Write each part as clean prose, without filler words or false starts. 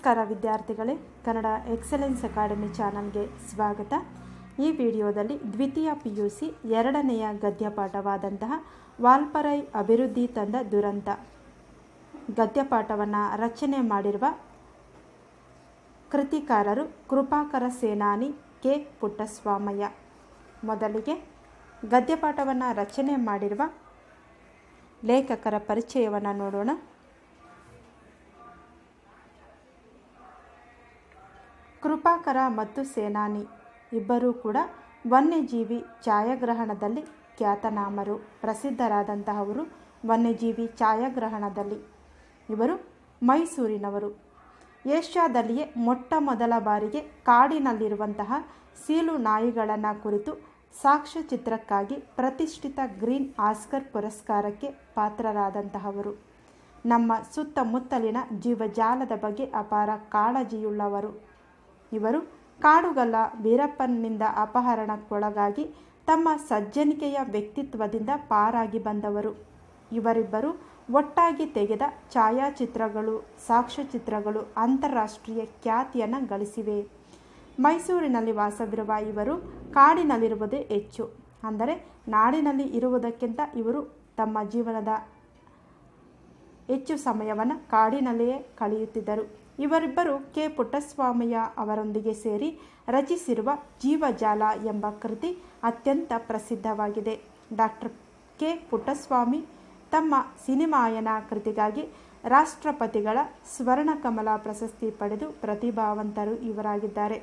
ನಮಸ್ಕಾರ ವಿದ್ಯಾರ್ಥಿಗಳೇ, Kannada excellence academy ಚಾನಲ್ಗೆ ಸ್ವಾಗತ. ಈ ವಿಡಿಯೋದಲ್ಲಿ ದ್ವಿತೀಯ PUC ಎರಡನೆಯ ಗದ್ಯಪಾಠವಾದಂತಹ ವಾಲ್ಪರೈ ಅಭಿವೃದ್ಧಿ ತಂದ ದುರಂತ ಗದ್ಯಪಾಠವನ್ನು ರಚನೆ ಮಾಡಿರುವ ಕೃತಿಕಾರರು ಕೃಪಾಕರ ಸೇನಾನಿ ಕೆ ಪುಟ್ಟಸ್ವಾಮಯ್ಯ. ಮೊದಲಿಗೆ ಗದ್ಯಪಾಠವನ್ನು ರಚನೆ ಮಾಡಿರುವ ಲೇಖಕರ ಪರಿಚಯವನ್ನು ನೋಡೋಣ. ಕೃಪಾಕರ ಮತ್ತು ಸೇನಾನಿ ಇಬ್ಬರೂ ಕೂಡ ವನ್ಯಜೀವಿ ಛಾಯಾಗ್ರಹಣದಲ್ಲಿ ಖ್ಯಾತನಾಮರು, ಪ್ರಸಿದ್ಧರಾದಂತಹವರು. ವನ್ಯಜೀವಿ ಛಾಯಾಗ್ರಹಣದಲ್ಲಿ ಇವರು ಮೈಸೂರಿನವರು. ಏಷ್ಯಾದಲ್ಲಿಯೇ ಮೊಟ್ಟ ಮೊದಲ ಬಾರಿಗೆ ಕಾಡಿನಲ್ಲಿರುವಂತಹ ಸೀಲು ನಾಯಿಗಳನ್ನು ಕುರಿತು ಸಾಕ್ಷ್ಯಚಿತ್ರಕ್ಕಾಗಿ ಪ್ರತಿಷ್ಠಿತ ಗ್ರೀನ್ ಆಸ್ಕರ್ ಪುರಸ್ಕಾರಕ್ಕೆ ಪಾತ್ರರಾದಂತಹವರು. ನಮ್ಮ ಸುತ್ತಮುತ್ತಲಿನ ಜೀವಜಾಲದ ಬಗ್ಗೆ ಅಪಾರ ಕಾಳಜಿಯುಳ್ಳವರು. ಇವರು ಕಾಡುಗಲ್ಲ ವೀರಪ್ಪನಿಂದ ಅಪಹರಣಕ್ಕೊಳಗಾಗಿ ತಮ್ಮ ಸಜ್ಜನಿಕೆಯ ವ್ಯಕ್ತಿತ್ವದಿಂದ ಪಾರಾಗಿ ಬಂದವರು. ಇವರಿಬ್ಬರು ಒಟ್ಟಾಗಿ ತೆಗೆದ ಛಾಯಾಚಿತ್ರಗಳು, ಸಾಕ್ಷ್ಯಚಿತ್ರಗಳು ಅಂತಾರಾಷ್ಟ್ರೀಯ ಖ್ಯಾತಿಯನ್ನು ಗಳಿಸಿವೆ. ಮೈಸೂರಿನಲ್ಲಿ ವಾಸವಿರುವ ಇವರು ಕಾಡಿನಲ್ಲಿರುವುದೇ ಹೆಚ್ಚು, ಅಂದರೆ ನಾಡಿನಲ್ಲಿ ಇರುವುದಕ್ಕಿಂತ ಇವರು ತಮ್ಮ ಜೀವನದ ಹೆಚ್ಚು ಸಮಯವನ್ನು ಕಾಡಿನಲ್ಲಿಯೇ ಕಳೆಯುತ್ತಿದ್ದರು. ಇವರಿಬ್ಬರು ಕೆ ಪುಟ್ಟಸ್ವಾಮಯ್ಯ ಅವರೊಂದಿಗೆ ಸೇರಿ ರಚಿಸಿರುವ ಜೀವಜಾಲ ಎಂಬ ಕೃತಿ ಅತ್ಯಂತ ಪ್ರಸಿದ್ಧವಾಗಿದೆ. ಡಾಕ್ಟರ್ ಕೆ ಪುಟ್ಟಸ್ವಾಮಿ ತಮ್ಮ ಸಿನಿಮಾಯನ ಕೃತಿಗಾಗಿ ರಾಷ್ಟ್ರಪತಿಗಳ ಸ್ವರ್ಣಕಮಲ ಪ್ರಶಸ್ತಿ ಪಡೆದು ಪ್ರತಿಭಾವಂತರು ಇವರಾಗಿದ್ದಾರೆ.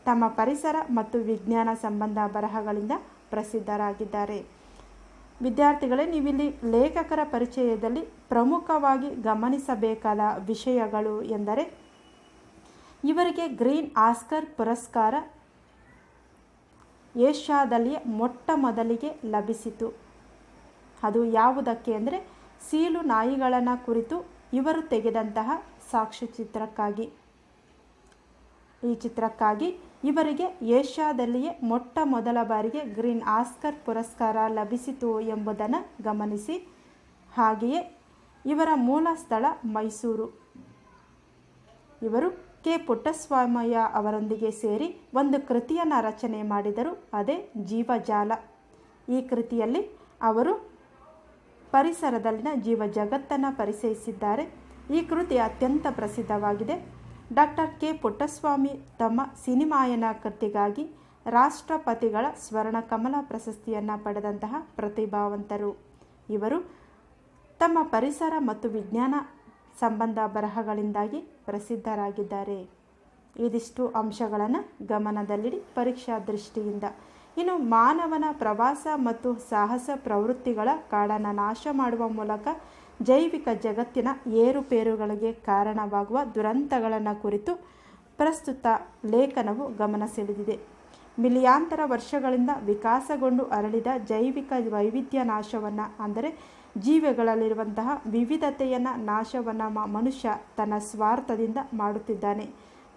ತಮ್ಮ ಪರಿಸರ ಮತ್ತು ವಿಜ್ಞಾನ ಸಂಬಂಧ ಬರಹಗಳಿಂದ ಪ್ರಸಿದ್ಧರಾಗಿದ್ದಾರೆ. ವಿದ್ಯಾರ್ಥಿಗಳೇ, ನೀವಿಲ್ಲಿ ಲೇಖಕರ ಪರಿಚಯದಲ್ಲಿ ಪ್ರಮುಖವಾಗಿ ಗಮನಿಸಬೇಕಾದ ವಿಷಯಗಳು ಎಂದರೆ, ಇವರಿಗೆ ಗ್ರೀನ್ ಆಸ್ಕರ್ ಪುರಸ್ಕಾರ ಏಷ್ಯಾದಲ್ಲಿಯೇ ಮೊಟ್ಟ ಮೊದಲಿಗೆ ಲಭಿಸಿತು. ಅದು ಯಾವುದಕ್ಕೆ ಅಂದರೆ ಸೀಲು ನಾಯಿಗಳನ್ನು ಕುರಿತು ಇವರು ತೆಗೆದಂತಹ ಸಾಕ್ಷ್ಯಚಿತ್ರಕ್ಕಾಗಿ. ಈ ಚಿತ್ರಕ್ಕಾಗಿ ಇವರಿಗೆ ಏಷ್ಯಾದಲ್ಲಿಯೇ ಮೊಟ್ಟ ಮೊದಲ ಬಾರಿಗೆ ಗ್ರೀನ್ ಆಸ್ಕರ್ ಪುರಸ್ಕಾರ ಲಭಿಸಿತು ಎಂಬುದನ್ನು ಗಮನಿಸಿ. ಹಾಗೆಯೇ ಇವರ ಮೂಲ ಸ್ಥಳ ಮೈಸೂರು. ಇವರು ಕೆ ಪುಟ್ಟಸ್ವಾಮಯ್ಯ ಅವರೊಂದಿಗೆ ಸೇರಿ ಒಂದು ಕೃತಿಯನ್ನು ರಚನೆ ಮಾಡಿದರು, ಅದೇ ಜೀವಜಾಲ. ಈ ಕೃತಿಯಲ್ಲಿ ಅವರು ಪರಿಸರದಲ್ಲಿನ ಜೀವ ಜಗತ್ತನ್ನು ಪರಿಚಯಿಸಿದ್ದಾರೆ. ಈ ಕೃತಿ ಅತ್ಯಂತ ಪ್ರಸಿದ್ಧವಾಗಿದೆ. ಡಾಕ್ಟರ್ ಕೆ ಪುಟ್ಟಸ್ವಾಮಿ ತಮ್ಮ ಸಿನಿಮಾಯನ ಕೃತಿಗಾಗಿ ರಾಷ್ಟ್ರಪತಿಗಳ ಸ್ವರ್ಣಕಮಲ ಪ್ರಶಸ್ತಿಯನ್ನು ಪಡೆದಂತಹ ಪ್ರತಿಭಾವಂತರು. ಇವರು ತಮ್ಮ ಪರಿಸರ ಮತ್ತು ವಿಜ್ಞಾನ ಸಂಬಂಧ ಬರಹಗಳಿಂದಾಗಿ ಪ್ರಸಿದ್ಧರಾಗಿದ್ದಾರೆ. ಇದಿಷ್ಟು ಅಂಶಗಳನ್ನು ಗಮನದಲ್ಲಿಡಿ ಪರೀಕ್ಷಾ ದೃಷ್ಟಿಯಿಂದ. ಇನ್ನು ಮಾನವನ ಪ್ರವಾಸ ಮತ್ತು ಸಾಹಸ ಪ್ರವೃತ್ತಿಗಳ ಕಾಡನ್ನು ನಾಶ ಮಾಡುವ ಮೂಲಕ ಜೈವಿಕ ಜಗತ್ತಿನ ಏರುಪೇರುಗಳಿಗೆ ಕಾರಣವಾಗುವ ದುರಂತಗಳನ್ನು ಕುರಿತು ಪ್ರಸ್ತುತ ಲೇಖನವು ಗಮನ ಸೆಳೆದಿದೆ. ಮಿಲಿಯಾಂತರ ವರ್ಷಗಳಿಂದ ವಿಕಾಸಗೊಂಡು ಅರಳಿದ ಜೈವಿಕ ವೈವಿಧ್ಯ ನಾಶವನ್ನು, ಅಂದರೆ ಜೀವಿಗಳಲ್ಲಿರುವಂತಹ ವಿವಿಧತೆಯನ್ನು ನಾಶವನ್ನು ಮನುಷ್ಯ ತನ್ನ ಸ್ವಾರ್ಥದಿಂದ ಮಾಡುತ್ತಿದ್ದಾನೆ.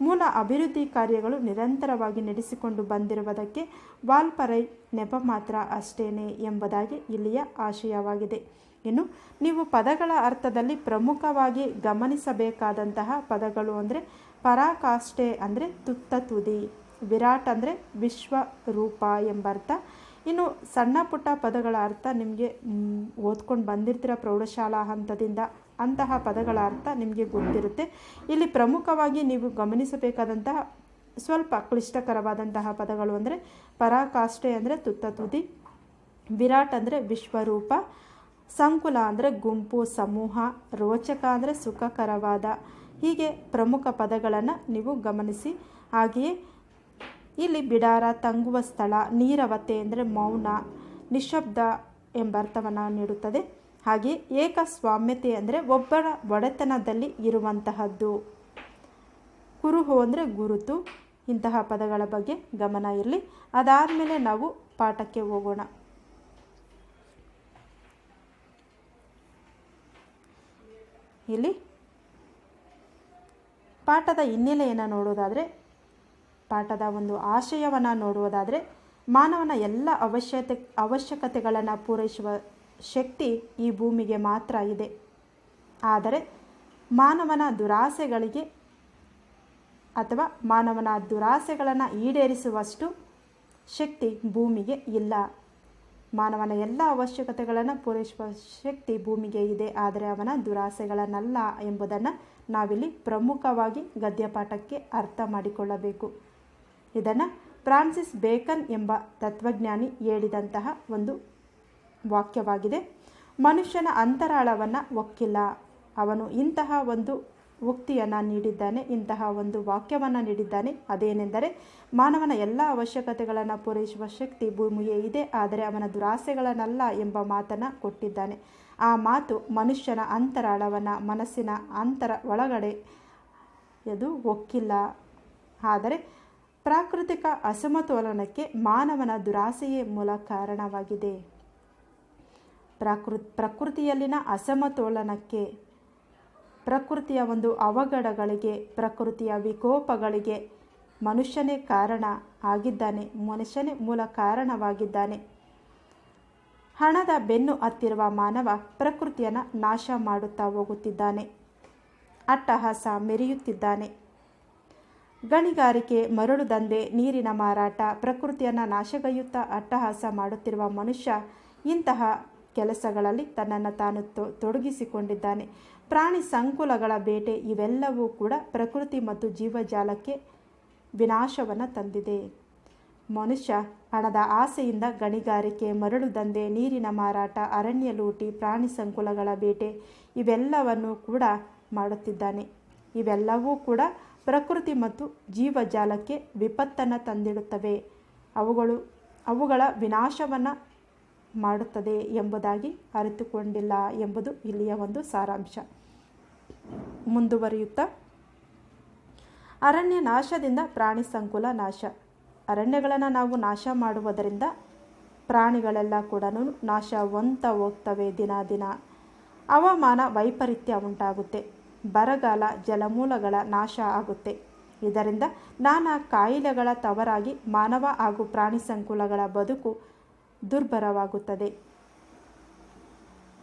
ಮೂಲ ಅಭಿವೃದ್ಧಿ ಕಾರ್ಯಗಳು ನಿರಂತರವಾಗಿ ನಡೆಸಿಕೊಂಡು ಬಂದಿರುವುದಕ್ಕೆ ವಾಲ್ಪರೈ ನೆಪ ಮಾತ್ರ ಅಷ್ಟೇನೆ ಎಂಬುದಾಗಿ ಇಲ್ಲಿಯ ಆಶಯವಾಗಿದೆ. ಇನ್ನು ನೀವು ಪದಗಳ ಅರ್ಥದಲ್ಲಿ ಪ್ರಮುಖವಾಗಿ ಗಮನಿಸಬೇಕಾದಂತಹ ಪದಗಳು ಅಂದರೆ ಪರಾಕಾಷ್ಠೆ ಅಂದರೆ ತುತ್ತ ತುದಿ, ವಿರಾಟ್ ಅಂದರೆ ವಿಶ್ವರೂಪ ಎಂಬರ್ಥ. ಇನ್ನು ಸಣ್ಣ ಪುಟ್ಟ ಪದಗಳ ಅರ್ಥ ನಿಮಗೆ ಓದ್ಕೊಂಡು ಬಂದಿರ್ತೀರ ಪ್ರೌಢಶಾಲಾ ಹಂತದಿಂದ, ಅಂತಹ ಪದಗಳ ಅರ್ಥ ನಿಮಗೆ ಗೊತ್ತಿರುತ್ತೆ. ಇಲ್ಲಿ ಪ್ರಮುಖವಾಗಿ ನೀವು ಗಮನಿಸಬೇಕಾದಂತಹ ಸ್ವಲ್ಪ ಕ್ಲಿಷ್ಟಕರವಾದಂತಹ ಪದಗಳು ಅಂದರೆ ಪರಾಕಾಷ್ಠೆ ಅಂದರೆ ತುತ್ತ ತುದಿ, ವಿರಾಟ್ ಅಂದರೆ ವಿಶ್ವರೂಪ, ಸಂಕುಲ ಅಂದರೆ ಗುಂಪು ಸಮೂಹ, ರೋಚಕ ಅಂದರೆ ಸುಖಕರವಾದ. ಹೀಗೆ ಪ್ರಮುಖ ಪದಗಳನ್ನು ನೀವು ಗಮನಿಸಿ. ಹಾಗೆಯೇ ಇಲ್ಲಿ ಬಿಡಾರ ತಂಗುವ ಸ್ಥಳ, ನೀರವತೆ ಅಂದರೆ ಮೌನ, ನಿಶಬ್ದ ಎಂಬ ಅರ್ಥವನ್ನು ನೀಡುತ್ತದೆ. ಹಾಗೆಯೇ ಏಕಸ್ವಾಮ್ಯತೆ ಅಂದರೆ ಒಬ್ಬರ ಒಡೆತನದಲ್ಲಿ ಇರುವಂತಹದ್ದು, ಕುರುಹು ಅಂದರೆ ಗುರುತು. ಇಂತಹ ಪದಗಳ ಬಗ್ಗೆ ಗಮನ ಇರಲಿ. ಅದಾದಮೇಲೆ ನಾವು ಪಾಠಕ್ಕೆ ಹೋಗೋಣ. ಇಲ್ಲಿ ಪಾಠದ ಹಿನ್ನೆಲೆಯನ್ನು ನೋಡೋದಾದರೆ, ಪಾಠದ ಒಂದು ಆಶಯವನ್ನು ನೋಡುವುದಾದರೆ, ಮಾನವನ ಎಲ್ಲ ಅವಶ್ಯಕತೆಗಳನ್ನು ಪೂರೈಸುವ ಶಕ್ತಿ ಈ ಭೂಮಿಗೆ ಮಾತ್ರ ಇದೆ. ಆದರೆ ಮಾನವನ ದುರಾಸೆಗಳಿಗೆ ಅಥವಾ ಮಾನವನ ದುರಾಸೆಗಳನ್ನು ಈಡೇರಿಸುವಷ್ಟು ಶಕ್ತಿ ಭೂಮಿಗೆ ಇಲ್ಲ. ಮಾನವನ ಎಲ್ಲ ಅವಶ್ಯಕತೆಗಳನ್ನು ಪೂರೈಸುವ ಶಕ್ತಿ ಭೂಮಿಗೆ ಇದೆ, ಆದರೆ ಅವನ ದುರಾಸೆಗಳನ್ನಲ್ಲ ಎಂಬುದನ್ನು ನಾವಿಲ್ಲಿ ಪ್ರಮುಖವಾಗಿ ಗದ್ಯಪಾಠಕ್ಕೆ ಅರ್ಥ ಮಾಡಿಕೊಳ್ಳಬೇಕು. ಇದನ್ನು ಫ್ರಾನ್ಸಿಸ್ ಬೇಕನ್ ಎಂಬ ತತ್ವಜ್ಞಾನಿ ಹೇಳಿದಂತಹ ಒಂದು ವಾಕ್ಯವಾಗಿದೆ. ಮನುಷ್ಯನ ಅಂತರಾಳವನ್ನು ಒಕ್ಕಿಲ್ಲ. ಅವನು ಇಂತಹ ಒಂದು ಉಕ್ತಿಯನ್ನು ನೀಡಿದ್ದಾನೆ, ಇಂತಹ ಒಂದು ವಾಕ್ಯವನ್ನು ನೀಡಿದ್ದಾನೆ. ಅದೇನೆಂದರೆ, ಮಾನವನ ಎಲ್ಲ ಅವಶ್ಯಕತೆಗಳನ್ನು ಪೂರೈಸುವ ಶಕ್ತಿ ಭೂಮಿಗೆ ಇದೆ, ಆದರೆ ಅವನ ದುರಾಸೆಗಳನ್ನಲ್ಲ ಎಂಬ ಮಾತನ್ನು ಕೊಟ್ಟಿದ್ದಾನೆ. ಆ ಮಾತು ಮನುಷ್ಯನ ಅಂತರಾಳವನ್ನು, ಮನಸ್ಸಿನ ಒಳಗಡೆ ಅದು ಒಕ್ಕಿಲ್ಲ. ಆದರೆ ಪ್ರಾಕೃತಿಕ ಅಸಮತೋಲನಕ್ಕೆ ಮಾನವನ ದುರಾಸೆಯೇ ಮೂಲ ಕಾರಣವಾಗಿದೆ. ಪ್ರಕೃತಿಯಲ್ಲಿನ ಅಸಮತೋಲನಕ್ಕೆ, ಪ್ರಕೃತಿಯ ಒಂದು ಅವಘಡಗಳಿಗೆ, ಪ್ರಕೃತಿಯ ವಿಕೋಪಗಳಿಗೆ ಮನುಷ್ಯನೇ ಕಾರಣ ಆಗಿದ್ದಾನೆ, ಮನುಷ್ಯನೇ ಮೂಲ ಕಾರಣವಾಗಿದ್ದಾನೆ. ಹಣದ ಬೆನ್ನು ಹತ್ತಿರುವ ಮಾನವ ಪ್ರಕೃತಿಯನ್ನು ನಾಶ ಮಾಡುತ್ತಾ ಹೋಗುತ್ತಿದ್ದಾನೆ, ಅಟ್ಟಹಾಸ ಮೆರೆಯುತ್ತಿದ್ದಾನೆ. ಗಣಿಗಾರಿಕೆ, ಮರಳು ದಂಧೆ, ನೀರಿನ ಮಾರಾಟ, ಪ್ರಕೃತಿಯನ್ನು ನಾಶಗೈಯುತ್ತಾ ಅಟ್ಟಹಾಸ ಮಾಡುತ್ತಿರುವ ಮನುಷ್ಯ ಇಂತಹ ಕೆಲಸಗಳಲ್ಲಿ ತನ್ನನ್ನು ತಾನು ತೊಡಗಿಸಿಕೊಂಡಿದ್ದಾನೆ. ಪ್ರಾಣಿ ಸಂಕುಲಗಳ ಬೇಟೆ ಇವೆಲ್ಲವೂ ಕೂಡ ಪ್ರಕೃತಿ ಮತ್ತು ಜೀವಜಾಲಕ್ಕೆ ವಿನಾಶವನ್ನು ತಂದಿದೆ. ಮನುಷ್ಯ ಹಣದ ಆಸೆಯಿಂದ ಗಣಿಗಾರಿಕೆ, ಮರಳು ದಂಧೆ, ನೀರಿನ ಮಾರಾಟ, ಅರಣ್ಯ ಲೂಟಿ, ಪ್ರಾಣಿ ಸಂಕುಲಗಳ ಬೇಟೆ ಇವೆಲ್ಲವನ್ನು ಕೂಡ ಮಾಡುತ್ತಿದ್ದಾನೆ. ಇವೆಲ್ಲವೂ ಕೂಡ ಪ್ರಕೃತಿ ಮತ್ತು ಜೀವಜಾಲಕ್ಕೆ ವಿಪತ್ತನ್ನು ತಂದಿಡುತ್ತವೆ. ಅವುಗಳ ವಿನಾಶವನ್ನು ಮಾಡುತ್ತದೆ ಎಂಬುದಾಗಿ ಅರಿತುಕೊಂಡಿಲ್ಲ ಎಂಬುದು ಇಲ್ಲಿಯ ಒಂದು ಸಾರಾಂಶ. ಮುಂದುವರಿಯುತ್ತಾ, ಅರಣ್ಯ ನಾಶದಿಂದ ಪ್ರಾಣಿ ಸಂಕುಲ ನಾಶ. ಅರಣ್ಯಗಳನ್ನು ನಾವು ನಾಶ ಮಾಡುವುದರಿಂದ ಪ್ರಾಣಿಗಳೆಲ್ಲ ಕೂಡ ನಾಶವಂತ ಹೋಗ್ತವೆ. ದಿನ ದಿನ ಹವಾಮಾನ ವೈಪರೀತ್ಯ ಉಂಟಾಗುತ್ತೆ, ಬರಗಾಲ, ಜಲಮೂಲಗಳ ನಾಶ ಆಗುತ್ತೆ. ಇದರಿಂದ ನಾನಾ ಕಾಯಿಲೆಗಳ ತವರಾಗಿ ಮಾನವ ಹಾಗೂ ಪ್ರಾಣಿ ಸಂಕುಲಗಳ ಬದುಕು ದುರ್ಭರವಾಗುತ್ತದೆ.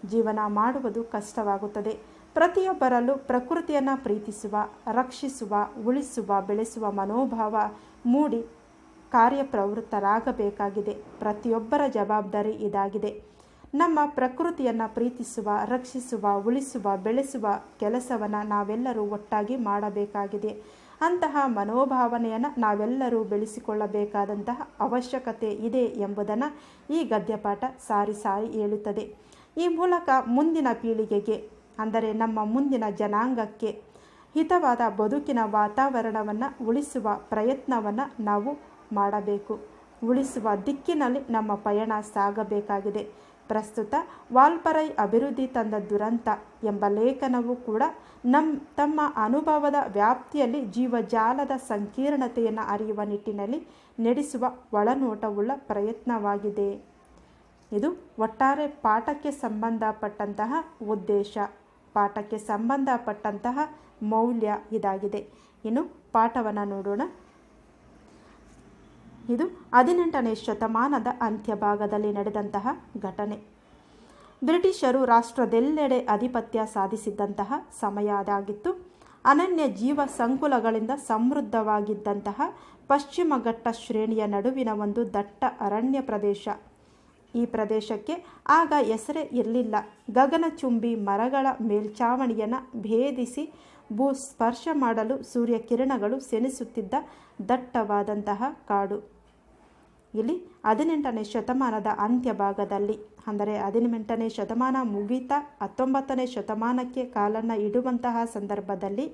ಜೀವನ ಮಾಡುವುದು ಕಷ್ಟವಾಗುತ್ತದೆ. ಪ್ರತಿಯೊಬ್ಬರಲ್ಲೂ ಪ್ರಕೃತಿಯನ್ನು ಪ್ರೀತಿಸುವ, ರಕ್ಷಿಸುವ, ಉಳಿಸುವ, ಬೆಳೆಸುವ ಮನೋಭಾವ ಮೂಡಿ ಕಾರ್ಯಪ್ರವೃತ್ತರಾಗಬೇಕಾಗಿದೆ. ಪ್ರತಿಯೊಬ್ಬರ ಜವಾಬ್ದಾರಿ ಇದಾಗಿದೆ. ನಮ್ಮ ಪ್ರಕೃತಿಯನ್ನು ಪ್ರೀತಿಸುವ, ರಕ್ಷಿಸುವ, ಉಳಿಸುವ, ಬೆಳೆಸುವ ಕೆಲಸವನ್ನು ನಾವೆಲ್ಲರೂ ಒಟ್ಟಾಗಿ ಮಾಡಬೇಕಾಗಿದೆ. ಅಂತಹ ಮನೋಭಾವನೆಯನ್ನು ನಾವೆಲ್ಲರೂ ಬೆಳೆಸಿಕೊಳ್ಳಬೇಕಾದಂತಹ ಅವಶ್ಯಕತೆ ಇದೆ ಎಂಬುದನ್ನು ಈ ಗದ್ಯಪಾಠ ಸಾರಿ ಸಾರಿ ಹೇಳುತ್ತದೆ. ಈ ಮೂಲಕ ಮುಂದಿನ ಪೀಳಿಗೆಗೆ, ಅಂದರೆ ನಮ್ಮ ಮುಂದಿನ ಜನಾಂಗಕ್ಕೆ ಹಿತವಾದ ಬದುಕಿನ ವಾತಾವರಣವನ್ನು ಉಳಿಸುವ ಪ್ರಯತ್ನವನ್ನು ನಾವು ಮಾಡಬೇಕು. ಉಳಿಸುವ ದಿಕ್ಕಿನಲ್ಲಿ ನಮ್ಮ ಪಯಣ ಸಾಗಬೇಕಾಗಿದೆ. ಪ್ರಸ್ತುತ ವಾಲ್ಪರೈ ಅಭಿವೃದ್ಧಿ ತಂದ ದುರಂತ ಎಂಬ ಲೇಖನವು ಕೂಡ ತಮ್ಮ ಅನುಭವದ ವ್ಯಾಪ್ತಿಯಲ್ಲಿ ಜೀವಜಾಲದ ಸಂಕೀರ್ಣತೆಯನ್ನು ಅರಿಯುವ ನಿಟ್ಟಿನಲ್ಲಿ ನಡೆಸುವ ಒಳನೋಟವುಳ್ಳ ಪ್ರಯತ್ನವಾಗಿದೆ. ಇದು ಒಟ್ಟಾರೆ ಪಾಠಕ್ಕೆ ಸಂಬಂಧಪಟ್ಟಂತಹ ಉದ್ದೇಶ, ಪಾಠಕ್ಕೆ ಸಂಬಂಧಪಟ್ಟಂತಹ ಮೌಲ್ಯ ಇದಾಗಿದೆ. ಇನ್ನು ಪಾಠವನ್ನು ನೋಡೋಣ. ಇದು 18ನೇ ಶತಮಾನದ ಅಂತ್ಯಭಾಗದಲ್ಲಿ ನಡೆದಂತಹ ಘಟನೆ. ಬ್ರಿಟಿಷರು ರಾಷ್ಟ್ರದೆಲ್ಲೆಡೆ ಆಧಿಪತ್ಯ ಸಾಧಿಸಿದ್ದಂತಹ ಸಮಯ ಅದಾಗಿತ್ತು. ಅನನ್ಯ ಜೀವ ಸಂಕುಲಗಳಿಂದ ಸಮೃದ್ಧವಾಗಿದ್ದಂತಹ ಪಶ್ಚಿಮ ಘಟ್ಟ ಶ್ರೇಣಿಯ ನಡುವಿನ ಒಂದು ದಟ್ಟ ಅರಣ್ಯ ಪ್ರದೇಶ. ಈ ಪ್ರದೇಶಕ್ಕೆ ಆಗ ಹೆಸರೇ ಇರಲಿಲ್ಲ. ಗಗನಚುಂಬಿ ಮರಗಳ ಮೇಲ್ಛಾವಣಿಯನ್ನು ಭೇದಿಸಿ ಭೂ ಸ್ಪರ್ಶ ಮಾಡಲು ಸೂರ್ಯಕಿರಣಗಳು ಸೆಣಸುತ್ತಿದ್ದ ದಟ್ಟವಾದಂತಹ ಕಾಡು. ಇಲ್ಲಿ 18ನೇ ಶತಮಾನದ ಅಂತ್ಯಭಾಗದಲ್ಲಿ, ಅಂದರೆ 18ನೇ ಶತಮಾನ ಮುಗಿತಾ 19ನೇ ಶತಮಾನಕ್ಕೆ ಕಾಲನ್ನು ಇಡುವಂತಹ ಸಂದರ್ಭದಲ್ಲಿ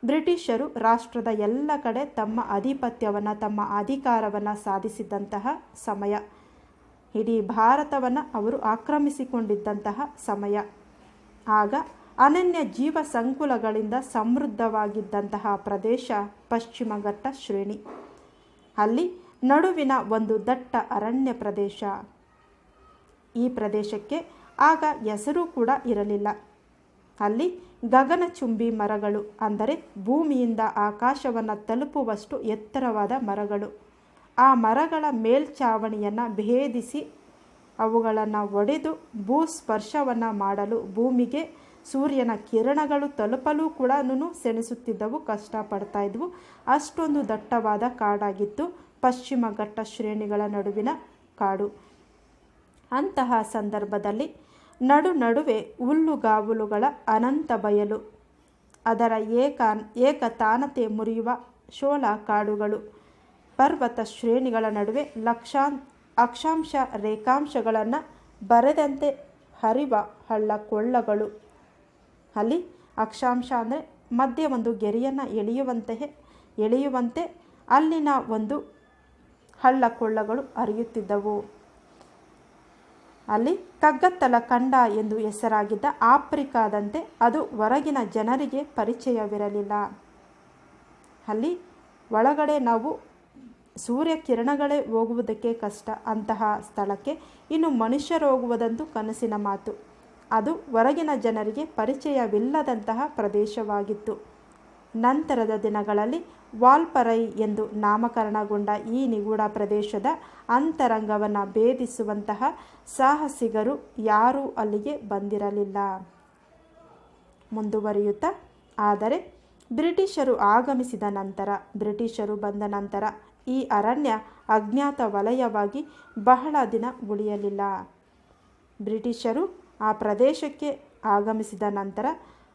ಬ್ರಿಟಿಷರು ರಾಷ್ಟ್ರದ ಎಲ್ಲ ಕಡೆ ತಮ್ಮ ಆಧಿಪತ್ಯವನ್ನು, ತಮ್ಮ ಅಧಿಕಾರವನ್ನು ಸಾಧಿಸಿದ್ದಂತಹ ಸಮಯ. ಇಡೀ ಭಾರತವನ್ನು ಅವರು ಆಕ್ರಮಿಸಿಕೊಂಡಿದ್ದಂತಹ ಸಮಯ. ಆಗ ಅನನ್ಯ ಜೀವ ಸಂಕುಲಗಳಿಂದ ಸಮೃದ್ಧವಾಗಿದ್ದಂತಹ ಪ್ರದೇಶ ಪಶ್ಚಿಮ ಘಟ್ಟ ಶ್ರೇಣಿ. ಅಲ್ಲಿ ನಡುವಿನ ಒಂದು ದಟ್ಟ ಅರಣ್ಯ ಪ್ರದೇಶ. ಈ ಪ್ರದೇಶಕ್ಕೆ ಆಗ ಹೆಸರು ಕೂಡ ಇರಲಿಲ್ಲ. ಅಲ್ಲಿ ಗಗನಚುಂಬಿ ಮರಗಳು, ಅಂದರೆ ಭೂಮಿಯಿಂದ ಆಕಾಶವನ್ನು ತಲುಪುವಷ್ಟು ಎತ್ತರವಾದ ಮರಗಳು. ಆ ಮರಗಳ ಮೇಲ್ಛಾವಣಿಯನ್ನು ಭೇದಿಸಿ ಅವುಗಳನ್ನು ಒಡೆದು ಭೂಸ್ಪರ್ಶವನ್ನು ಮಾಡಲು ಭೂಮಿಗೆ ಸೂರ್ಯನ ಕಿರಣಗಳು ತಲುಪಲು ಕೂಡ ಸೆಣಸುತ್ತಿದ್ದವು, ಕಷ್ಟಪಡ್ತಾ ಇದ್ವು. ಅಷ್ಟೊಂದು ದಟ್ಟವಾದ ಕಾಡಾಗಿತ್ತು, ಪಶ್ಚಿಮ ಘಟ್ಟ ಶ್ರೇಣಿಗಳ ನಡುವಿನ ಕಾಡು. ಅಂತಹ ಸಂದರ್ಭದಲ್ಲಿ ನಡುವೆ ಹುಲ್ಲುಗಾವಲುಗಳ ಅನಂತ ಬಯಲು, ಅದರ ಏಕತಾನತೆ ಮುರಿಯುವ ಶೋಲ ಕಾಡುಗಳು, ಪರ್ವತ ಶ್ರೇಣಿಗಳ ನಡುವೆ ಅಕ್ಷಾಂಶ ರೇಖಾಂಶಗಳನ್ನು ಬರೆದಂತೆ ಹರಿವ ಹಳ್ಳ ಕೊಳ್ಳಗಳು. ಅಲ್ಲಿ ಅಕ್ಷಾಂಶ ಅಂದರೆ ಮಧ್ಯೆ ಒಂದು ಗೆರೆಯನ್ನು ಎಳೆಯುವಂತೆ ಅಲ್ಲಿನ ಒಂದು ಹಳ್ಳ ಕೊಳ್ಳಗಳು ಹರಿಯುತ್ತಿದ್ದವು. ಅಲ್ಲಿ ಕಗ್ಗತ್ತಲ ಖಂಡ ಎಂದು ಹೆಸರಾಗಿದ್ದ ಆಫ್ರಿಕಾದಂತೆ ಅದು ಹೊರಗಿನ ಜನರಿಗೆ ಪರಿಚಯವಿರಲಿಲ್ಲ. ಅಲ್ಲಿ ಒಳಗಡೆ ನಾವು ಸೂರ್ಯಕಿರಣಗಳೇ ಹೋಗುವುದಕ್ಕೆ ಕಷ್ಟ. ಅಂತಹ ಸ್ಥಳಕ್ಕೆ ಇನ್ನು ಮನುಷ್ಯರು ಹೋಗುವುದಂತೂ ಕನಸಿನ ಮಾತು. ಅದು ಹೊರಗಿನ ಜನರಿಗೆ ಪರಿಚಯವಿಲ್ಲದಂತಹ ಪ್ರದೇಶವಾಗಿತ್ತು. ನಂತರದ ದಿನಗಳಲ್ಲಿ ವಾಲ್ಪರೈ ಎಂದು ನಾಮಕರಣಗೊಂಡ ಈ ನಿಗೂಢ ಪ್ರದೇಶದ ಅಂತರಂಗವನ್ನು ಭೇದಿಸುವಂತಹ ಸಾಹಸಿಗರು ಯಾರೂ ಅಲ್ಲಿಗೆ ಬಂದಿರಲಿಲ್ಲ. ಮುಂದುವರಿಯುತ್ತಾ, ಆದರೆ ಬ್ರಿಟಿಷರು ಬಂದ ನಂತರ ಈ ಅರಣ್ಯ ಅಜ್ಞಾತ ವಲಯವಾಗಿ ಬಹಳ ದಿನ ಉಳಿಯಲಿಲ್ಲ. ಬ್ರಿಟಿಷರು ಆ ಪ್ರದೇಶಕ್ಕೆ ಆಗಮಿಸಿದ ನಂತರ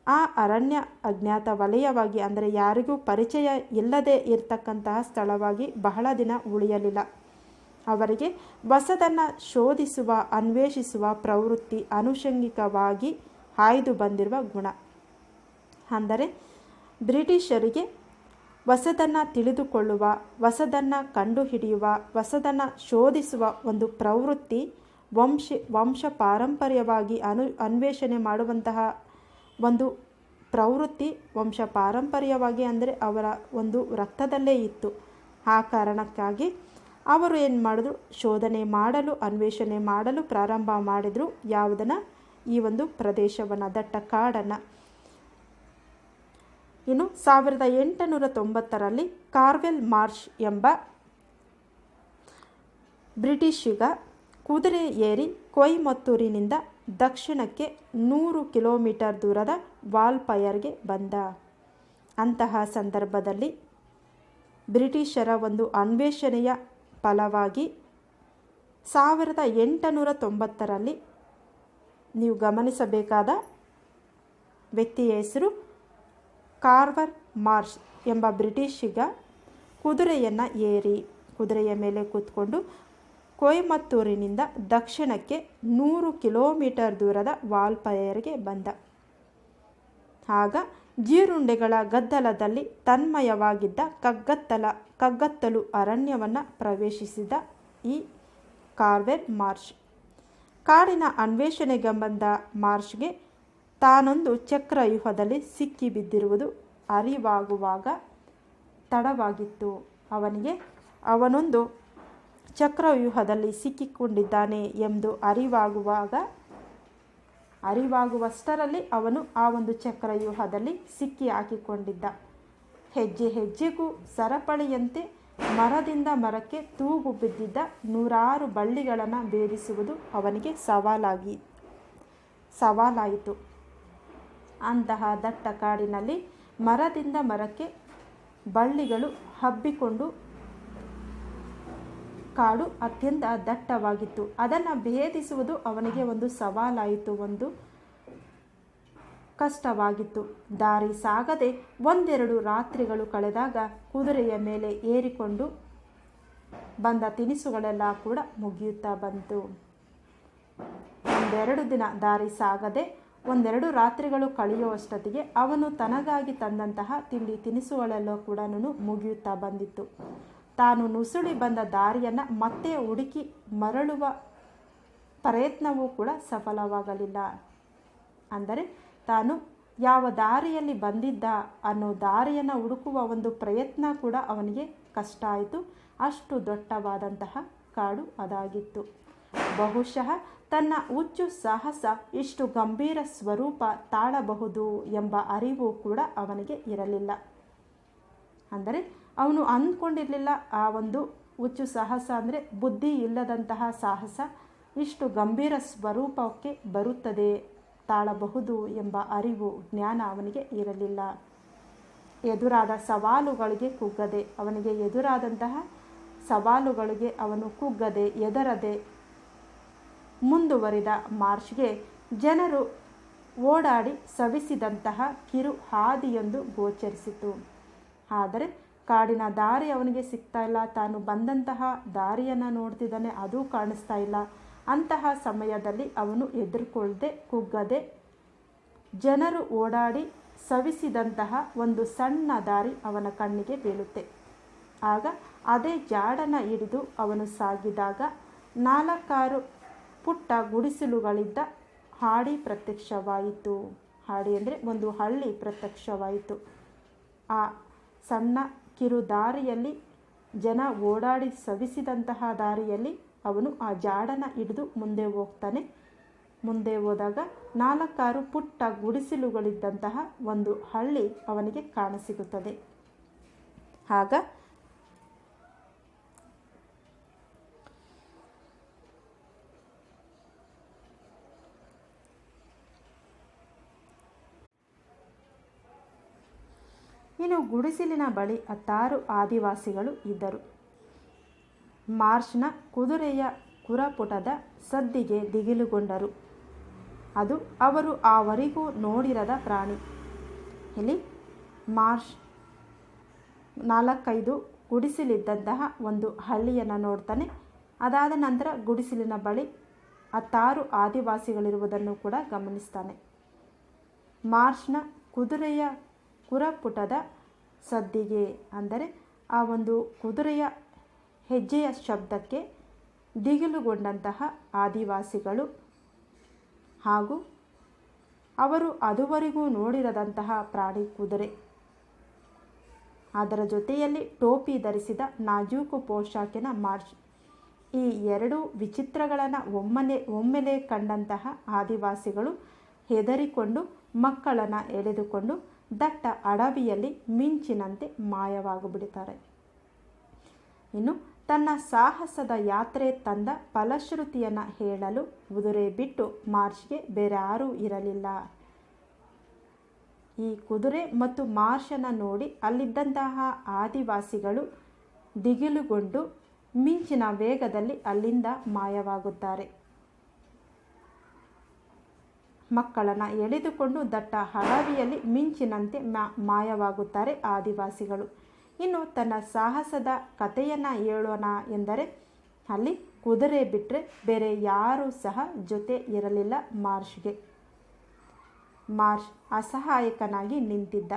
ಆ ಅರಣ್ಯ ಅಜ್ಞಾತ ವಲಯವಾಗಿ, ಅಂದರೆ ಯಾರಿಗೂ ಪರಿಚಯ ಇಲ್ಲದೆ ಇರತಕ್ಕಂತಹ ಸ್ಥಳವಾಗಿ ಬಹಳ ದಿನ ಉಳಿಯಲಿಲ್ಲ. ಅವರಿಗೆ ಹೊಸದನ್ನು ಶೋಧಿಸುವ, ಅನ್ವೇಷಿಸುವ ಪ್ರವೃತ್ತಿ ಆನುಷಂಗಿಕವಾಗಿ ಹಾಯ್ದು ಬಂದಿರುವ ಗುಣ. ಅಂದರೆ ಬ್ರಿಟಿಷರಿಗೆ ಹೊಸದನ್ನು ತಿಳಿದುಕೊಳ್ಳುವ, ಹೊಸದನ್ನು ಕಂಡುಹಿಡಿಯುವ, ಹೊಸದನ್ನು ಶೋಧಿಸುವ ಒಂದು ಪ್ರವೃತ್ತಿ ವಂಶ ಪಾರಂಪರ್ಯವಾಗಿ ಅನ್ವೇಷಣೆ ಮಾಡುವಂತಹ ಒಂದು ಪ್ರವೃತ್ತಿ ವಂಶ ಪಾರಂಪರ್ಯವಾಗಿ, ಅಂದರೆ ಅವರ ಒಂದು ರಕ್ತದಲ್ಲೇ ಇತ್ತು. ಆ ಕಾರಣಕ್ಕಾಗಿ ಅವರು ಏನು ಮಾಡಿದ್ರು, ಶೋಧನೆ ಮಾಡಲು, ಅನ್ವೇಷಣೆ ಮಾಡಲು ಪ್ರಾರಂಭ ಮಾಡಿದರು. ಯಾವುದನ್ನು? ಈ ಒಂದು ಪ್ರದೇಶವನ್ನು, ದಟ್ಟ ಕಾಡನ್ನು. ಇನ್ನು 1890ರಲ್ಲಿ ಕಾರ್ವೆಲ್ ಮಾರ್ಷ್ ಎಂಬ ಬ್ರಿಟಿಷಿಗ ಕುದುರೆ ಏರಿ ಕೊಯಮತ್ತೂರಿನಿಂದ ದಕ್ಷಿಣಕ್ಕೆ 100 ಕಿಲೋಮೀಟರ್ ದೂರದ ವಾಲ್ಪೈರ್ಗೆ ಬಂದ. ಅಂತಹ ಸಂದರ್ಭದಲ್ಲಿ ಬ್ರಿಟಿಷರ ಒಂದು ಅನ್ವೇಷಣೆಯ ಫಲವಾಗಿ 1890ರಲ್ಲಿ ನೀವು ಗಮನಿಸಬೇಕಾದ ವ್ಯಕ್ತಿಯ ಹೆಸರು ಕಾರ್ವೆಲ್ ಮಾರ್ಷ್ ಎಂಬ ಬ್ರಿಟಿಷಿಗ ಕುದುರೆಯನ್ನು ಏರಿ, ಕುದುರೆಯ ಮೇಲೆ ಕೂತ್ಕೊಂಡು ಕೊಯಮತ್ತೂರಿನಿಂದ ದಕ್ಷಿಣಕ್ಕೆ 100 ಕಿಲೋಮೀಟರ್ ದೂರದ ವಾಲ್ಪೈರ್ಗೆ ಬಂದ. ಆಗ ಜೀರುಂಡೆಗಳ ಗದ್ದಲದಲ್ಲಿ ತನ್ಮಯವಾಗಿದ್ದ ಕಗ್ಗತ್ತಲು ಅರಣ್ಯವನ್ನು ಪ್ರವೇಶಿಸಿದ ಈ ಕಾರ್ವೆಲ್ ಮಾರ್ಷ್. ಕಾಡಿನ ಅನ್ವೇಷಣೆಗೆ ಬಂದ ಮಾರ್ಷ್ಗೆ ತಾನೊಂದು ಚಕ್ರವ್ಯೂಹದಲ್ಲಿ ಸಿಕ್ಕಿಬಿದ್ದಿರುವುದು ಅರಿವಾಗುವಾಗ ತಡವಾಗಿತ್ತು. ಅವನೊಂದು ಚಕ್ರವ್ಯೂಹದಲ್ಲಿ ಸಿಕ್ಕಿಕೊಂಡಿದ್ದಾನೆ ಎಂದು ಅರಿವಾಗುವಷ್ಟರಲ್ಲಿ ಅವನು ಆ ಒಂದು ಚಕ್ರವ್ಯೂಹದಲ್ಲಿ ಸಿಕ್ಕಿ ಹಾಕಿಕೊಂಡಿದ್ದ. ಹೆಜ್ಜೆ ಹೆಜ್ಜೆಗೂ ಸರಪಳಿಯಂತೆ ಮರದಿಂದ ಮರಕ್ಕೆ ತೂಗು ಬಿದ್ದಿದ್ದ 100 ಬಳ್ಳಿಗಳನ್ನು ಭೇದಿಸುವುದು ಅವನಿಗೆ ಸವಾಲಾಯಿತು. ಅಂತಹ ದಟ್ಟ ಕಾಡಿನಲ್ಲಿ ಮರದಿಂದ ಮರಕ್ಕೆ ಬಳ್ಳಿಗಳು ಹಬ್ಬಿಕೊಂಡು ಕಾಡು ಅತ್ಯಂತ ದಟ್ಟವಾಗಿತ್ತು. ಅದನ್ನು ಭೇದಿಸುವುದು ಅವನಿಗೆ ಒಂದು ಸವಾಲಾಯಿತು, ಒಂದು ಕಷ್ಟವಾಗಿತ್ತು. ದಾರಿ ಸಾಗದೆ 1-2 ರಾತ್ರಿಗಳು ಕಳೆದಾಗ ಕುದುರೆಯ ಮೇಲೆ ಏರಿಕೊಂಡು ಬಂದ ತಿನಿಸುಗಳೆಲ್ಲ ಕೂಡ ಮುಗಿಯುತ್ತಾ ಬಂತು. 1-2 ದಿನ ದಾರಿ ಸಾಗದೆ 1-2 ರಾತ್ರಿಗಳು ಕಳೆಯುವಷ್ಟೊತ್ತಿಗೆ ಅವನು ತನಗಾಗಿ ತಂದಂತಹ ತಿಂಡಿ ತಿನಿಸುಗಳೆಲ್ಲ ಕೂಡ ಮುಗಿಯುತ್ತಾ ಬಂದಿತ್ತು. ತಾನು ನುಸುಳಿ ಬಂದ ದಾರಿಯನ್ನು ಮತ್ತೆ ಹುಡುಕಿ ಮರಳುವ ಪ್ರಯತ್ನವೂ ಕೂಡ ಸಫಲವಾಗಲಿಲ್ಲ. ಅಂದರೆ ತಾನು ಯಾವ ದಾರಿಯಲ್ಲಿ ಬಂದಿದ್ದ ಅನ್ನೋ ದಾರಿಯನ್ನು ಹುಡುಕುವ ಒಂದು ಪ್ರಯತ್ನ ಕೂಡ ಅವನಿಗೆ ಕಷ್ಟ ಆಯಿತು. ಅಷ್ಟು ದೊಡ್ಡವಾದಂತಹ ಕಾಡು ಅದಾಗಿತ್ತು. ಬಹುಶಃ ತನ್ನ ಹುಚ್ಚು ಸಾಹಸ ಇಷ್ಟು ಗಂಭೀರ ಸ್ವರೂಪ ತಾಳಬಹುದು ಎಂಬ ಅರಿವು ಕೂಡ ಅವನಿಗೆ ಇರಲಿಲ್ಲ. ಅಂದರೆ ಅವನು ಅಂದ್ಕೊಂಡಿರಲಿಲ್ಲ ಆ ಒಂದು ಹುಚ್ಚು ಸಾಹಸ ಅಂದರೆ ಬುದ್ಧಿ ಇಲ್ಲದಂತಹ ಸಾಹಸ ಇಷ್ಟು ಗಂಭೀರ ಸ್ವರೂಪಕ್ಕೆ ಬರುತ್ತದೆ ತಾಳಬಹುದು ಎಂಬ ಅರಿವು ಜ್ಞಾನ ಅವನಿಗೆ ಇರಲಿಲ್ಲ. ಎದುರಾದ ಸವಾಲುಗಳಿಗೆ ಕುಗ್ಗದೆ, ಅವನಿಗೆ ಎದುರಾದಂತಹ ಸವಾಲುಗಳಿಗೆ ಅವನು ಕುಗ್ಗದೆ ಹೆದರದೆ ಮುಂದುವರಿದ ಮಾರ್ಷ್ಗೆ ಜನರು ಓಡಾಡಿ ಸವಿಸಿದಂತಹ ಕಿರು ಹಾದಿಯೊಂದು ಗೋಚರಿಸಿತು. ಆದರೆ ಕಾಡಿನ ದಾರಿ ಅವನಿಗೆ ಸಿಗ್ತಾ ಇಲ್ಲ. ತಾನು ಬಂದಂತಹ ದಾರಿಯನ್ನು ನೋಡ್ತಿದ್ದಾನೆ, ಅದೂ ಕಾಣಿಸ್ತಾ ಇಲ್ಲ. ಅಂತಹ ಸಮಯದಲ್ಲಿ ಅವನು ಹೆದರ್ಕೊಳ್ಳದೆ ಕುಗ್ಗದೆ ಜನರು ಓಡಾಡಿ ಸವಿಸಿದಂತಹ ಒಂದು ಸಣ್ಣ ದಾರಿ ಅವನ ಕಣ್ಣಿಗೆ ಬೀಳುತ್ತೆ. ಆಗ ಅದೇ ಜಾಡನ್ನು ಹಿಡಿದು ಅವನು ಸಾಗಿದಾಗ 4 ಪುಟ್ಟ ಗುಡಿಸಲುಗಳಿದ್ದ ಹಾಡಿ ಪ್ರತ್ಯಕ್ಷವಾಯಿತು. ಹಾಡಿ ಅಂದರೆ ಒಂದು ಹಳ್ಳಿ ಪ್ರತ್ಯಕ್ಷವಾಯಿತು. ಆ ಸಣ್ಣ ಕಿರು ದಾರಿಯಲ್ಲಿ, ಜನ ಓಡಾಡಿ ಸವಿಸಿದಂತಹ ದಾರಿಯಲ್ಲಿ ಅವನು ಆ ಜಾಡನ್ನು ಹಿಡಿದು ಮುಂದೆ ಹೋಗ್ತಾನೆ. ಮುಂದೆ ಹೋದಾಗ 4 ಪುಟ್ಟ ಗುಡಿಸಲುಗಳಿದ್ದಂತಹ ಒಂದು ಹಳ್ಳಿ ಅವನಿಗೆ ಕಾಣಸಿಗುತ್ತದೆ. ಆಗ ಇನ್ನು ಗುಡಿಸಲಿನ ಬಳಿ 6 ಆದಿವಾಸಿಗಳು ಇದ್ದರು. ಮಾರ್ಷ್ನ ಕುದುರೆಯ ಕುರಪುಟದ ಸದ್ದಿಗೆ ದಿಗಿಲುಗೊಂಡರು. ಅದು ಅವರು ಆವರೆಗೂ ನೋಡಿರದ ಪ್ರಾಣಿ. ಇಲ್ಲಿ ಮಾರ್ಷ್ 4-5 ಗುಡಿಸಲಿದ್ದಂತಹ ಒಂದು ಹಳ್ಳಿಯನ್ನು ನೋಡ್ತಾನೆ. ಅದಾದ ನಂತರ ಗುಡಿಸಲಿನ ಬಳಿ 6 ಆದಿವಾಸಿಗಳಿರುವುದನ್ನು ಕೂಡ ಗಮನಿಸ್ತಾನೆ. ಮಾರ್ಷ್ನ ಕುದುರೆಯ ಕುರಪುಟದ ಸದ್ದಿಗೆ ಅಂದರೆ ಆ ಒಂದು ಕುದುರೆಯ ಹೆಜ್ಜೆಯ ಶಬ್ದಕ್ಕೆ ದಿಗಿಲುಗೊಂಡಂತಹ ಆದಿವಾಸಿಗಳು ಹಾಗೂ ಅವರು ಅದುವರೆಗೂ ನೋಡಿರದಂತಹ ಪ್ರಾಣಿ ಕುದುರೆ, ಅದರ ಜೊತೆಯಲ್ಲಿ ಟೋಪಿ ಧರಿಸಿದ ನಾಜೂಕು ಪೋಷಾಕಿನ ಮಾರ್ಷ್, ಈ 2 ವಿಚಿತ್ರಗಳನ್ನು ಒಮ್ಮೆಲೆ ಕಂಡಂತಹ ಆದಿವಾಸಿಗಳು ಹೆದರಿಕೊಂಡು ಮಕ್ಕಳನ್ನು ಎಳೆದುಕೊಂಡು ದಟ್ಟ ಅಡವಿಯಲ್ಲಿ ಮಿಂಚಿನಂತೆ ಮಾಯವಾಗಿಬಿಡುತ್ತಾರೆ. ಇನ್ನು ತನ್ನ ಸಾಹಸದ ಯಾತ್ರೆ ತಂದ ಫಲಶ್ರುತಿಯನ್ನು ಹೇಳಲು ಕುದುರೆ ಬಿಟ್ಟು ಮಾರ್ಷ್ಗೆ ಬೇರೆ ಯಾರೂ ಇರಲಿಲ್ಲ. ಈ ಕುದುರೆ ಮತ್ತು ಮಾರ್ಷನ್ನು ನೋಡಿ ಅಲ್ಲಿದ್ದಂತಹ ಆದಿವಾಸಿಗಳು ದಿಗಿಲುಗೊಂಡು ಮಿಂಚಿನ ವೇಗದಲ್ಲಿ ಅಲ್ಲಿಂದ ಮಾಯವಾಗುತ್ತಾರೆ. ಮಕ್ಕಳನ್ನು ಎಳೆದುಕೊಂಡು ದಟ್ಟ ಅಡವಿಯಲ್ಲಿ ಮಿಂಚಿನಂತೆ ಮಾಯವಾಗುತ್ತಾರೆ ಆದಿವಾಸಿಗಳು. ಇನ್ನು ತನ್ನ ಸಾಹಸದ ಕಥೆಯನ್ನು ಹೇಳೋಣ ಎಂದರೆ ಅಲ್ಲಿ ಕುದುರೆ ಬಿಟ್ಟರೆ ಬೇರೆ ಯಾರೂ ಸಹ ಜೊತೆ ಇರಲಿಲ್ಲ ಮಾರ್ಷ್ಗೆ. ಮಾರ್ಷ್ ಅಸಹಾಯಕನಾಗಿ ನಿಂತಿದ್ದ.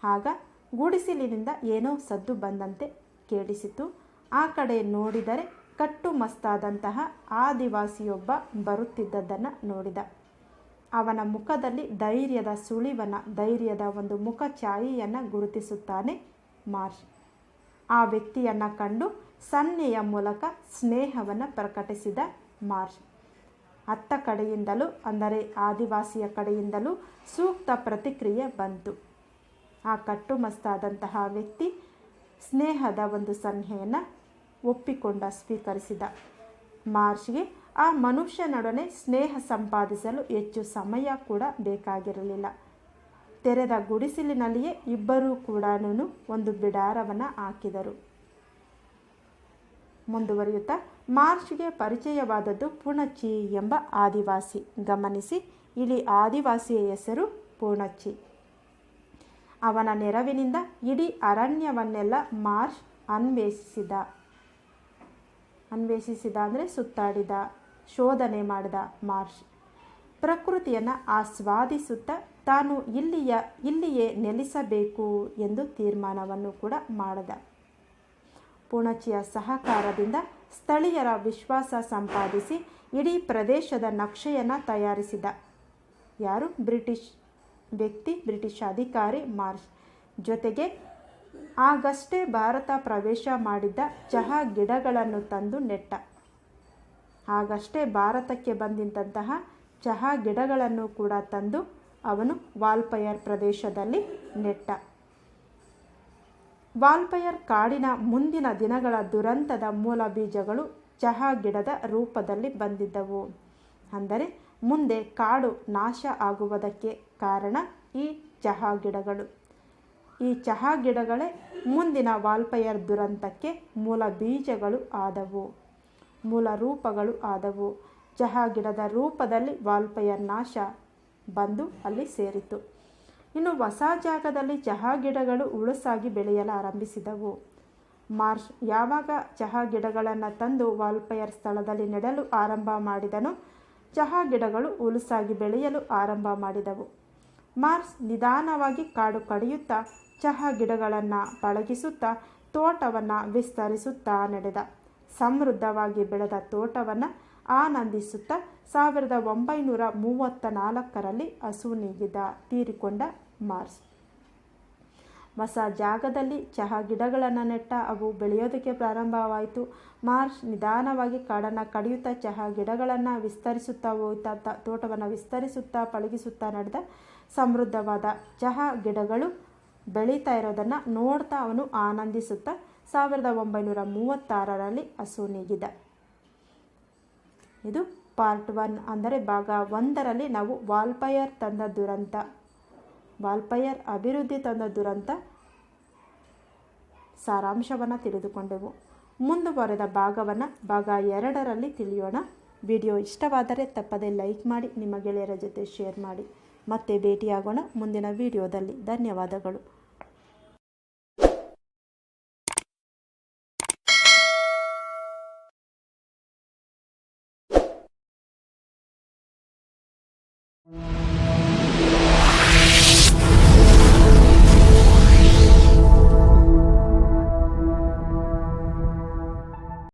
ಆಗ ಗುಡಿಸಲಿನಿಂದ ಏನೋ ಸದ್ದು ಬಂದಂತೆ ಕೇಳಿಸಿತು. ಆ ಕಡೆ ನೋಡಿದರೆ ಕಟ್ಟುಮಸ್ತಾದಂತಹ ಆದಿವಾಸಿಯೊಬ್ಬ ಬರುತ್ತಿದ್ದದ್ದನ್ನು ನೋಡಿದ. ಅವನ ಮುಖದಲ್ಲಿ ಧೈರ್ಯದ ಸುಳಿವನ, ಧೈರ್ಯದ ಒಂದು ಮುಖ ಛಾಯೆಯನ್ನು ಗುರುತಿಸುತ್ತಾನೆ ಮಾರ್ಷ್. ಆ ವ್ಯಕ್ತಿಯನ್ನು ಕಂಡು ಸನ್ನೆಯ ಮೂಲಕ ಸ್ನೇಹವನ್ನು ಪ್ರಕಟಿಸಿದ ಮಾರ್ಷ್. ಅತ್ತ ಕಡೆಯಿಂದಲೂ ಅಂದರೆ ಆದಿವಾಸಿಯ ಕಡೆಯಿಂದಲೂ ಸೂಕ್ತ ಪ್ರತಿಕ್ರಿಯೆ ಬಂತು. ಆ ಕಟ್ಟುಮಸ್ತಾದಂತಹ ವ್ಯಕ್ತಿ ಸ್ನೇಹದ ಒಂದು ಸನ್ನೆಯನ್ನು ಸ್ವೀಕರಿಸಿದ. ಮಾರ್ಷ್ಗೆ ಆ ಮನುಷ್ಯನೊಡನೆ ಸ್ನೇಹ ಸಂಪಾದಿಸಲು ಹೆಚ್ಚು ಸಮಯ ಕೂಡ ಬೇಕಾಗಿರಲಿಲ್ಲ. ತೆರೆದ ಗುಡಿಸಲಿನಲ್ಲಿಯೇ ಇಬ್ಬರೂ ಕೂಡ ಒಂದು ಬಿಡಾರವನ್ನು ಹಾಕಿದರು. ಮುಂದುವರಿಯುತ್ತಾ ಮಾರ್ಷ್ಗೆ ಪರಿಚಯವಾದದ್ದು ಪೂಣಚ್ಚಿ ಎಂಬ ಆದಿವಾಸಿ. ಗಮನಿಸಿ, ಇಲ್ಲಿ ಆದಿವಾಸಿಯ ಹೆಸರು ಪೂಣಚ್ಚಿ. ಅವನ ನೆರವಿನಿಂದ ಇಡೀ ಅರಣ್ಯವನ್ನೆಲ್ಲ ಮಾರ್ಷ್ ಅನ್ವೇಷಿಸಿದ ಅಂದರೆ ಸುತ್ತಾಡಿದ, ಶೋಧನೆ ಮಾಡಿದ. ಮಾರ್ಷ್ ಪ್ರಕೃತಿಯನ್ನು ಆಸ್ವಾದಿಸುತ್ತಾ ತಾನು ಇಲ್ಲಿಯೇ ನೆಲೆಸಬೇಕು ಎಂದು ತೀರ್ಮಾನವನ್ನು ಕೂಡ ಮಾಡಿದ. ಪೂಣಚ್ಚಿಯ ಸಹಕಾರದಿಂದ ಸ್ಥಳೀಯರ ವಿಶ್ವಾಸ ಸಂಪಾದಿಸಿ ಇಡೀ ಪ್ರದೇಶದ ನಕ್ಷೆಯನ್ನು ತಯಾರಿಸಿದ. ಯಾರು? ಬ್ರಿಟಿಷ್ ಅಧಿಕಾರಿ ಮಾರ್ಷ್. ಜೊತೆಗೆ ಆಗಷ್ಟೇ ಭಾರತ ಪ್ರವೇಶ ಮಾಡಿದ್ದ ಚಹಾ ಗಿಡಗಳನ್ನು ತಂದು ನೆಟ್ಟ. ಆಗಷ್ಟೇ ಭಾರತಕ್ಕೆ ಬಂದಿದ್ದಂತಹ ಚಹಾ ಗಿಡಗಳನ್ನು ಕೂಡ ತಂದು ಅವನು ವಾಲ್ಪಯರ್ ಪ್ರದೇಶದಲ್ಲಿ ನೆಟ್ಟ. ವಾಲ್ಪಯರ್ ಕಾಡಿನ ಮುಂದಿನ ದಿನಗಳ ದುರಂತದ ಮೂಲ ಬೀಜಗಳು ಚಹಾ ಗಿಡದ ರೂಪದಲ್ಲಿ ಬಂದಿದ್ದವು. ಅಂದರೆ ಮುಂದೆ ಕಾಡು ನಾಶ ಆಗುವುದಕ್ಕೆ ಕಾರಣ ಈ ಚಹಾ ಗಿಡಗಳು. ಈ ಚಹಾ ಗಿಡಗಳೇ ಮುಂದಿನ ವಾಲ್ಪೈರ್ ದುರಂತಕ್ಕೆ ಮೂಲ ಬೀಜಗಳು ಆದವು, ಮೂಲ ರೂಪಗಳು ಆದವು. ಚಹಾ ಗಿಡದ ರೂಪದಲ್ಲಿ ವಾಲ್ಪೈರ್ ನಾಶ ಬಂದು ಅಲ್ಲಿ ಸೇರಿತು. ಇನ್ನು ಹೊಸ ಜಾಗದಲ್ಲಿ ಚಹಾ ಗಿಡಗಳು ಉಳುಸಾಗಿ ಬೆಳೆಯಲು ಆರಂಭಿಸಿದವು. ಮಾರ್ಷ್ ಯಾವಾಗ ಚಹಾ ಗಿಡಗಳನ್ನು ತಂದು ವಾಲ್ಪೈರ್ ಸ್ಥಳದಲ್ಲಿ ನೆಡಲು ಆರಂಭ ಮಾಡಿದನು, ಚಹಾ ಗಿಡಗಳು ಉಳುಸಾಗಿ ಬೆಳೆಯಲು ಆರಂಭ ಮಾಡಿದವು. ಮಾರ್ಷ್ ನಿಧಾನವಾಗಿ ಕಾಡು ಕಡಿಯುತ್ತಾ ಚಹಾ ಗಿಡಗಳನ್ನು ಪಳಗಿಸುತ್ತಾ ತೋಟವನ್ನು ವಿಸ್ತರಿಸುತ್ತಾ ನಡೆದ. ಸಮೃದ್ಧವಾಗಿ ಬೆಳೆದ ತೋಟವನ್ನು ಆನಂದಿಸುತ್ತಾ 1934ರಲ್ಲಿ ಅಸುನೀಗಿದ ತೀರಿಕೊಂಡ ಮಾರ್ಷ್. ಹೊಸ ಜಾಗದಲ್ಲಿ ಚಹಾ ಗಿಡಗಳನ್ನು ನೆಟ್ಟ. ಅವು ಬೆಳೆಯೋದಕ್ಕೆ ಪ್ರಾರಂಭವಾಯಿತು. ಮಾರ್ಷ್ ನಿಧಾನವಾಗಿ ಕಾಡನ್ನು ಕಡಿಯುತ್ತಾ ಚಹಾ ಗಿಡಗಳನ್ನು ವಿಸ್ತರಿಸುತ್ತಾ ಹೋಗ್ತಾ ತೋಟವನ್ನು ವಿಸ್ತರಿಸುತ್ತಾ ಪಳಗಿಸುತ್ತಾ ನಡೆದ. ಸಮೃದ್ಧವಾದ ಚಹಾ ಗಿಡಗಳು ಬೆಳೀತಾ ಇರೋದನ್ನು ನೋಡ್ತಾ ಅವನು ಆನಂದಿಸುತ್ತಾ 1936ರಲ್ಲಿ ಅಸುನೀಗಿದ. ಇದು ಪಾರ್ಟ್ 1 ಅಂದರೆ ಭಾಗ 1ರಲ್ಲಿ ನಾವು ವಾಲ್ಪೈರ್ ತಂದ ದುರಂತ, ವಾಲ್ಪೈರ್ ಅಭಿವೃದ್ಧಿ ತಂದ ದುರಂತ ಸಾರಾಂಶವನ್ನು ತಿಳಿದುಕೊಂಡೆವು. ಮುಂದುವರೆದ ಭಾಗವನ್ನು ಭಾಗ 2ರಲ್ಲಿ ತಿಳಿಯೋಣ. ವಿಡಿಯೋ ಇಷ್ಟವಾದರೆ ತಪ್ಪದೇ ಲೈಕ್ ಮಾಡಿ, ನಿಮ್ಮ ಗೆಳೆಯರ ಜೊತೆ ಶೇರ್ ಮಾಡಿ. ಮತ್ತೆ ಭೇಟಿಯಾಗೋಣ ಮುಂದಿನ ವಿಡಿಯೋದಲ್ಲಿ. ಧನ್ಯವಾದಗಳು.